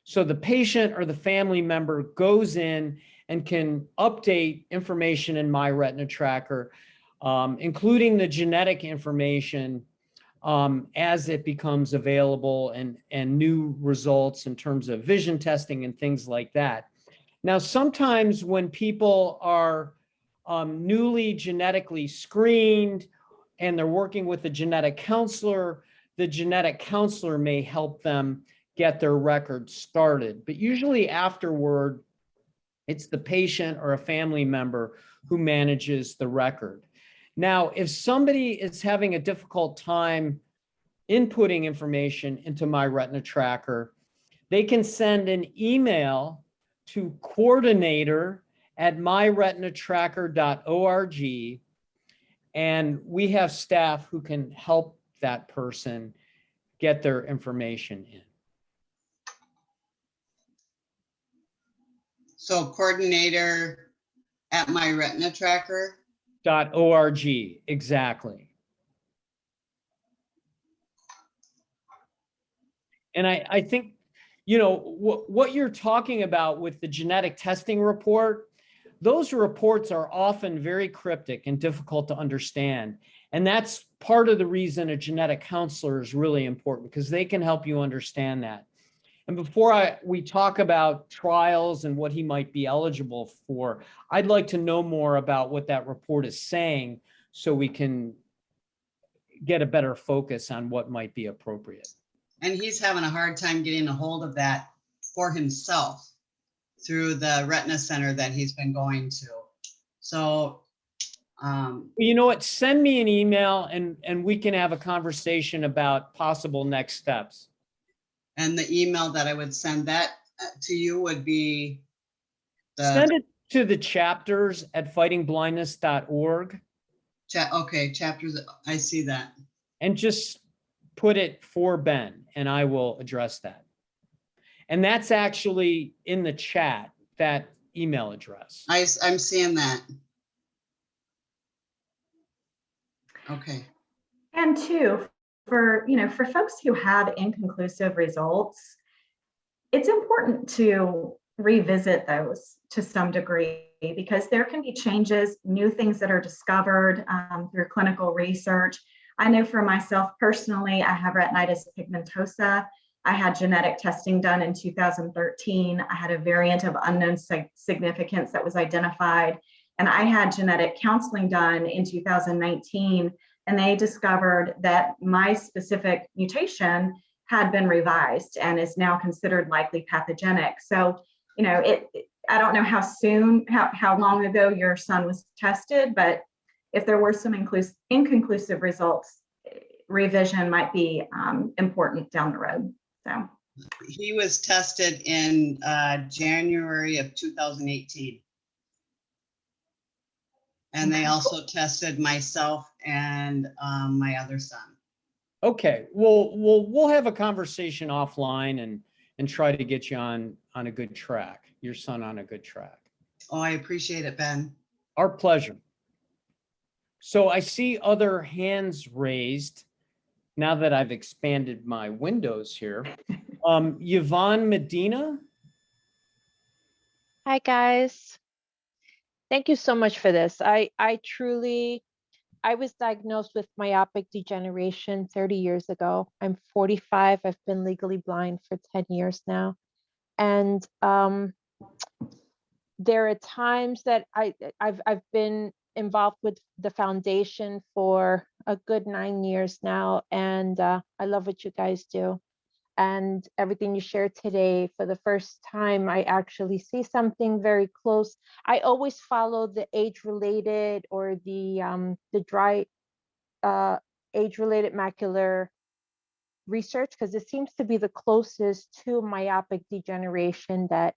So the patient or the family member goes in and can update information in My Retina Tracker, including the genetic information as it becomes available and new results in terms of vision testing and things like that. Now, sometimes when people are newly genetically screened and they're working with a genetic counselor, the genetic counselor may help them get their records started. But usually afterward, it's the patient or a family member who manages the record. Now, if somebody is having a difficult time inputting information into My Retina Tracker, they can send an email to coordinator@myretinatracker.org, and we have staff who can help that person get their information in. So coordinator@myretinatracker.org, exactly. And I think, what you're talking about with the genetic testing report, those reports are often very cryptic and difficult to understand. And that's part of the reason a genetic counselor is really important, because they can help you understand that. And before we talk about trials and what he might be eligible for, I'd like to know more about what that report is saying so we can get a better focus on what might be appropriate. and he's having a hard time getting a hold of that for himself through the retina center that he's been going to. So, you know what? Send me an email and we can have a conversation about possible next steps. and the email that I would send that to you would be Send it to the chapters at fightingblindness.org. Okay, chapters. I see that. And just put it for Ben, and I will address that. And that's actually in the chat, that email address. I'm seeing that. Okay. And two, for folks who have inconclusive results, it's important to revisit those to some degree, because there can be changes, new things that are discovered through clinical research. I know for myself personally, I have retinitis pigmentosa. I had genetic testing done in 2013. I had a variant of unknown significance that was identified. And I had genetic counseling done in 2019, and they discovered that my specific mutation had been revised and is now considered likely pathogenic. So, I don't know how long ago your son was tested, but if there were some inconclusive results, revision might be important down the road. So he was tested in January of 2018. And they also tested myself and my other son. Okay, we'll have a conversation offline and try to get you on a good track, your son on a good track. Oh, I appreciate it, Ben. Our pleasure. So I see other hands raised now that I've expanded my windows here. Yvonne Medina. Hi, guys. Thank you so much for this. I was diagnosed with myopic degeneration 30 years ago. I'm 45. I've been legally blind for 10 years now. And there are times that I've been involved with the foundation for a good 9 years now, and I love what you guys do. And everything you shared today, for the first time, I actually see something very close. I always follow the age-related or the dry age-related macular research, because it seems to be the closest to myopic degeneration that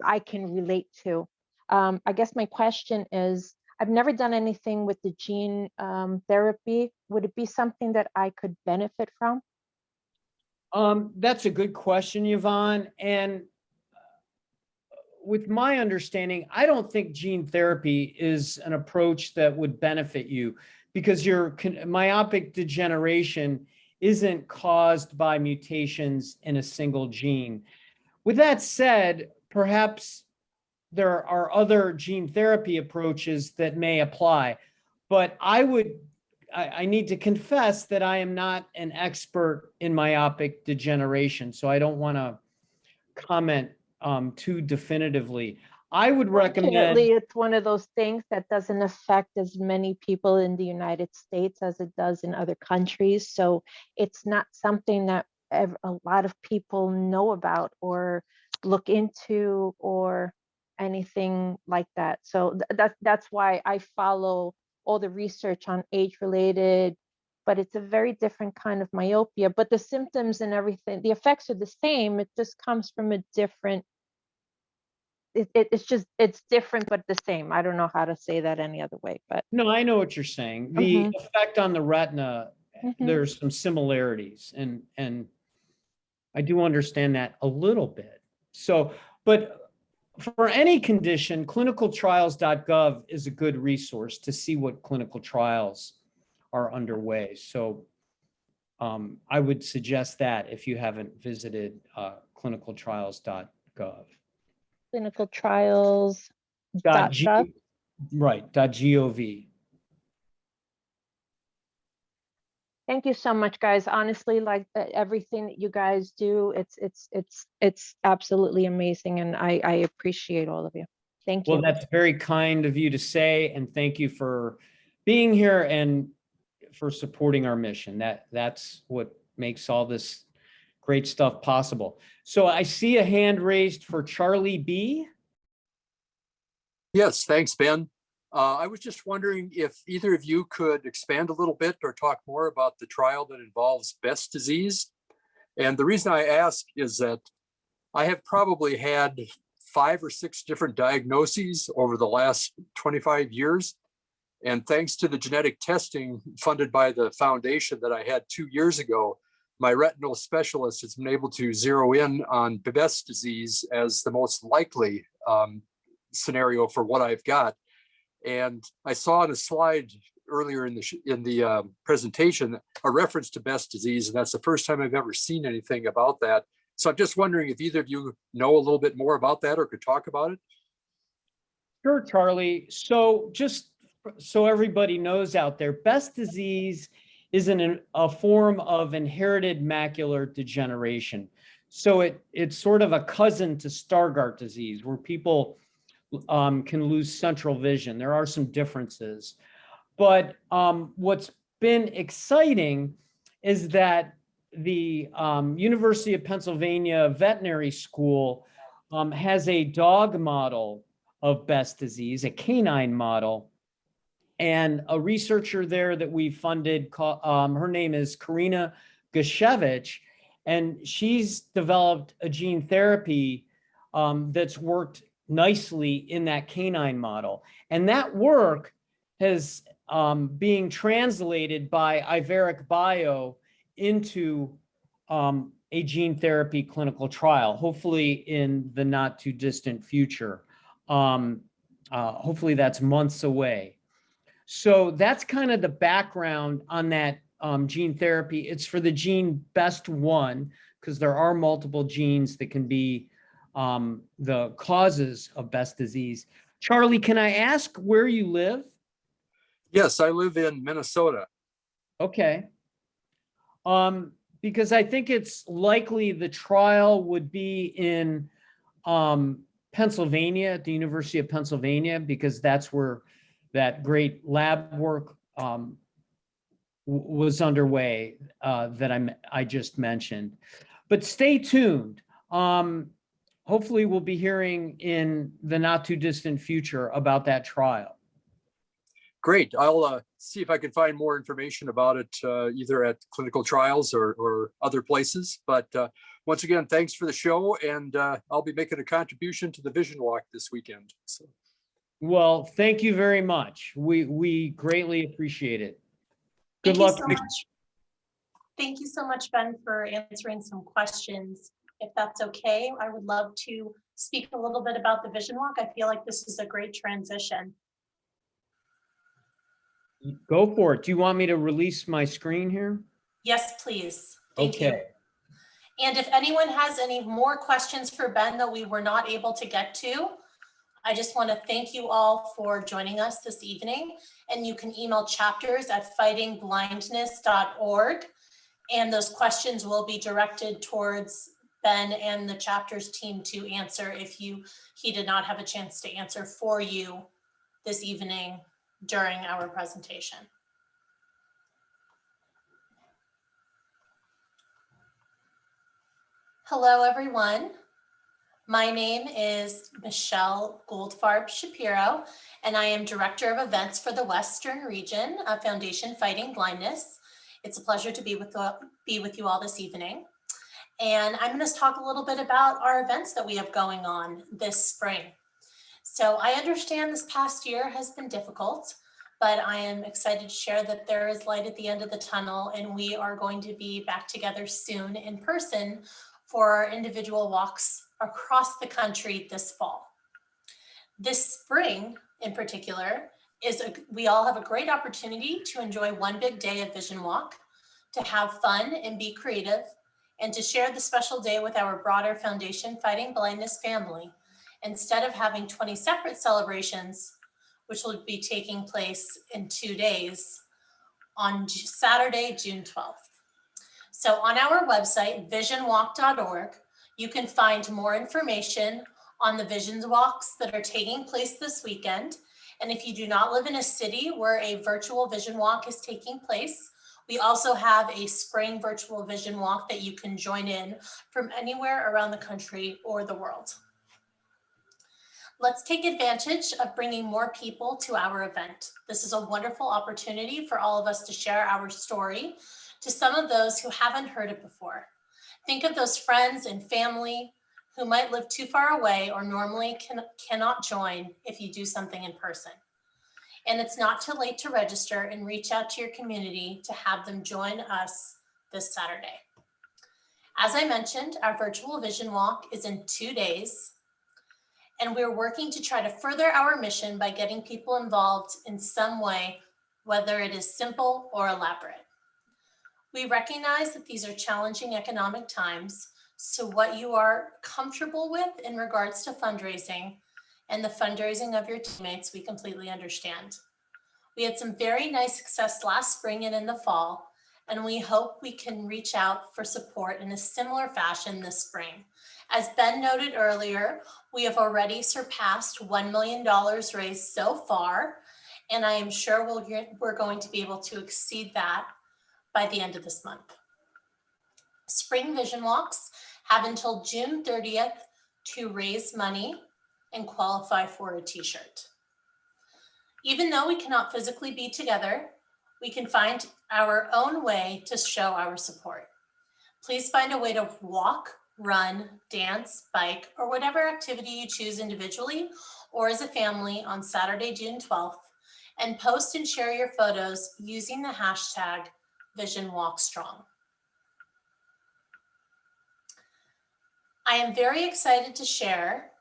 I can relate to. I guess my question is, I've never done anything with the gene therapy. Would it be something that I could benefit from? That's a good question, Yvonne. And with my understanding, I don't think gene therapy is an approach that would benefit you, because your myopic degeneration isn't caused by mutations in a single gene. With that said, perhaps there are other gene therapy approaches that may apply, but I need to confess that I am not an expert in myopic degeneration, so I don't want to comment too definitively. I would recommend. Fortunately, it's one of those things that doesn't affect as many people in the United States as it does in other countries. So it's not something that a lot of people know about or look into or anything like that. So that's why I follow all the research on age-related, but it's a very different kind of myopia. But the symptoms and everything, the effects are the same. It just comes from a different. It's different but the same. I don't know how to say that any other way, but No, I know what you're saying. The effect on the retina, there's some similarities, and I do understand that a little bit. So, but for any condition, clinicaltrials.gov is a good resource to see what clinical trials are underway. So I would suggest that if you haven't visited clinicaltrials.gov. clinicaltrials.gov. Right, .gov. Thank you so much, guys. Honestly, like everything that you guys do, it's absolutely amazing, and I appreciate all of you. Thank you. Well, that's very kind of you to say, and thank you for being here and for supporting our mission. That's what makes all this great stuff possible. So I see a hand raised for Charlie B. Yes, thanks, Ben. I was just wondering if either of you could expand a little bit or talk more about the trial that involves Best disease. And the reason I ask is that I have probably had 5 or 6 different diagnoses over the last 25 years. And thanks to the genetic testing funded by the foundation that I had 2 years ago, my retinal specialist has been able to zero in on Best disease as the most likely scenario for what I've got. And I saw on a slide earlier in the presentation a reference to Best disease, and that's the first time I've ever seen anything about that. So I'm just wondering if either of you know a little bit more about that or could talk about it. Sure, Charlie. So just so everybody knows out there, Best disease is a form of inherited macular degeneration. So it's sort of a cousin to Stargardt disease, where people can lose central vision. There are some differences, but what's been exciting is that the University of Pennsylvania Veterinary School has a dog model of Best disease, a canine model, and a researcher there that we funded, her name is Karina Gashevich, and she's developed a gene therapy that's worked nicely in that canine model. And that work is being translated by Iveric Bio into a gene therapy clinical trial, hopefully in the not too distant future. Hopefully that's months away. So that's kind of the background on that gene therapy. It's for the gene BEST1, because there are multiple genes that can be the causes of Best disease. Charlie, can I ask where you live? Yes, I live in Minnesota. Okay. Because I think it's likely the trial would be in Pennsylvania, at the University of Pennsylvania, because that's where that great lab work was underway that I just mentioned. But stay tuned. Hopefully we'll be hearing in the not too distant future about that trial. Great. I'll see if I can find more information about it, either at clinical trials or other places. But once again, thanks for the show. And I'll be making a contribution to the Vision Walk this weekend. So. Well, thank you very much. We greatly appreciate it. Good Thank you luck. so much. Thank you so much, Ben, for answering some questions. If that's okay, I would love to speak a little bit about the Vision Walk. I feel like this is a great transition. Go for it. Do you want me to release my screen here? Yes, please. Thank you. Okay. And if anyone has any more questions for Ben that we were not able to get to, I just want to thank you all for joining us this evening. And you can email chapters@fightingblindness.org. And those questions will be directed towards Ben and the chapters team to answer if he did not have a chance to answer for you this evening during our presentation. Hello, everyone. My name is Michelle Goldfarb Shapiro, and I am Director of Events for the Western Region of Foundation Fighting Blindness. It's a pleasure to be with you all this evening. And I'm going to talk a little bit about our events that we have going on this spring. So I understand this past year has been difficult, but I am excited to share that there is light at the end of the tunnel, and we are going to be back together soon in person for our individual walks across the country this fall. This spring in particular, we all have a great opportunity to enjoy one big day of Vision Walk, to have fun and be creative, and to share the special day with our broader Foundation Fighting Blindness family, instead of having 20 separate celebrations, which will be taking place in 2 days on Saturday, June 12th. So on our website, visionwalk.org, you can find more information on the Vision Walks that are taking place this weekend. And if you do not live in a city where a virtual Vision Walk is taking place, we also have a spring virtual Vision Walk that you can join in from anywhere around the country or the world. Let's take advantage of bringing more people to our event. This is a wonderful opportunity for all of us to share our story to some of those who haven't heard it before. Think of those friends and family who might live too far away or normally cannot join if you do something in person. And it's not too late to register and reach out to your community to have them join us this Saturday. As I mentioned, our virtual Vision Walk is in 2 days, and we're working to try to further our mission by getting people involved in some way, whether it is simple or elaborate. We recognize that these are challenging economic times, so what you are comfortable with in regards to fundraising and the fundraising of your teammates, we completely understand. We had some very nice success last spring and in the fall, and we hope we can reach out for support in a similar fashion this spring. As Ben noted earlier, we have already surpassed $1 million raised so far, and I am sure we're going to be able to exceed that by the end of this month. Spring Vision Walks have until June 30th to raise money and qualify for a t-shirt. Even though we cannot physically be together, we can find our own way to show our support. Please find a way to walk, run, dance, bike, or whatever activity you choose individually or as a family on Saturday, June 12th, and post and share your photos using the hashtag VisionWalkStrong. I am very excited to share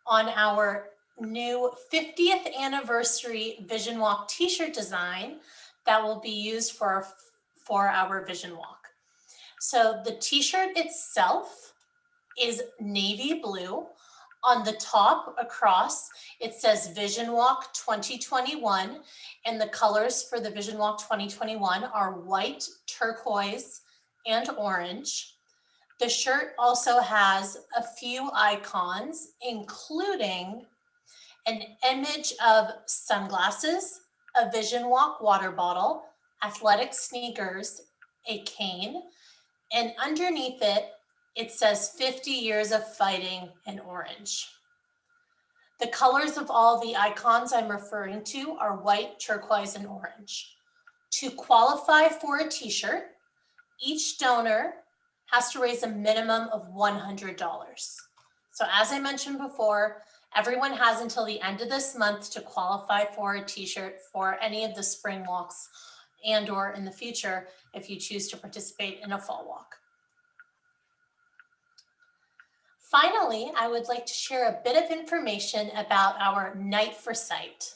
on our new 50th anniversary Vision Walk t-shirt design that will be used for our Vision Walk. So the t-shirt itself is navy blue. On the top across, it says Vision Walk 2021, and the colors for the Vision Walk 2021 are white, turquoise, and orange. The shirt also has a few icons, including an image of sunglasses, a Vision Walk water bottle, athletic sneakers, a cane, and underneath it, it says 50 years of fighting in orange. The colors of all the icons I'm referring to are white, turquoise, and orange. To qualify for a t-shirt, each donor has to raise a minimum of $100. So as I mentioned before, everyone has until the end of this month to qualify for a t-shirt for any of the spring walks and or in the future if you choose to participate in a fall walk. Finally, I would like to share a bit of information about our Night for Sight.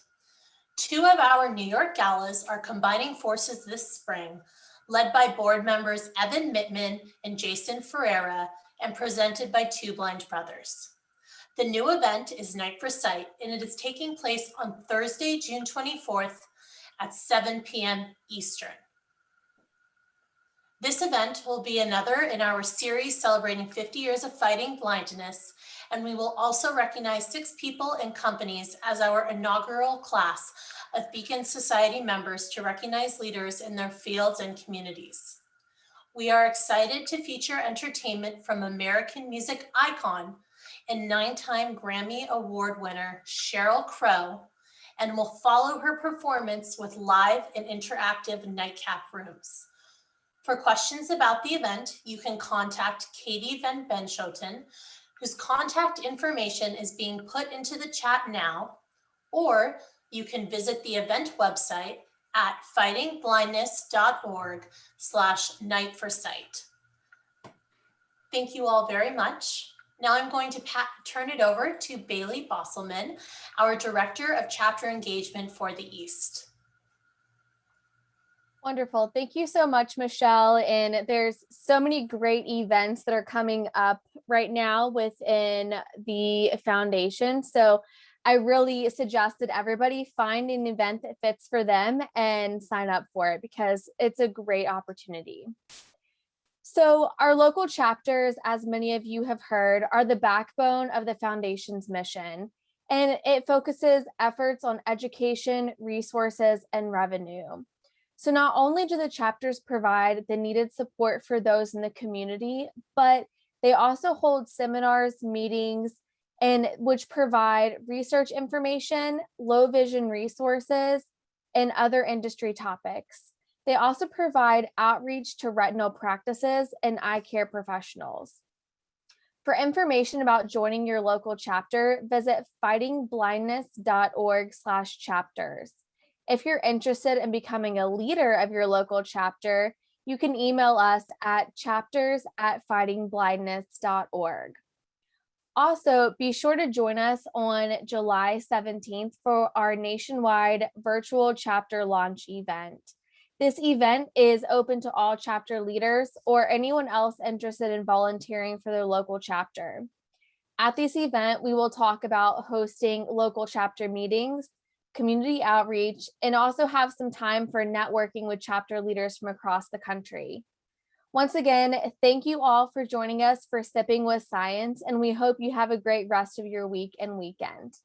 2 of our New York galas are combining forces this spring, led by board members Evan Mittman and Jason Ferreira, and presented by 2 blind brothers. The new event is Night for Sight, and it is taking place on Thursday, June 24th at 7 p.m. Eastern. This event will be another in our series celebrating 50 years of fighting blindness, and we will also recognize 6 people and companies as our inaugural class of Beacon Society members to recognize leaders in their fields and communities. We are excited to feature entertainment from American music icon and 9-time Grammy Award winner Sheryl Crow, and will follow her performance with live and interactive nightcap rooms. For questions about the event, you can contact Katie Van Benschoten, whose contact information is being put into the chat now, or you can visit the event website at fightingblindness.org/nightforsight. Thank you all very much. Now I'm going to turn it over to Bailey Bosselman, our Director of Chapter Engagement for the East. Wonderful. Thank you so much, Michelle. And there's so many great events that are coming up right now within the foundation. So I really suggest that everybody find an event that fits for them and sign up for it because it's a great opportunity. So our local chapters, as many of you have heard, are the backbone of the foundation's mission, and it focuses efforts on education, resources, and revenue. So not only do the chapters provide the needed support for those in the community, but they also hold seminars, meetings, and which provide research information, low vision resources, and other industry topics. They also provide outreach to retinal practices and eye care professionals. For information about joining your local chapter, visit fightingblindness.org/chapters. If you're interested in becoming a leader of your local chapter, you can email us at chapters@fightingblindness.org. Also, be sure to join us on July 17th for our nationwide virtual chapter launch event. This event is open to all chapter leaders or anyone else interested in volunteering for their local chapter. At this event, we will talk about hosting local chapter meetings, community outreach, and also have some time for networking with chapter leaders from across the country. Once again, thank you all for joining us for Sipping with Science, and we hope you have a great rest of your week and weekend.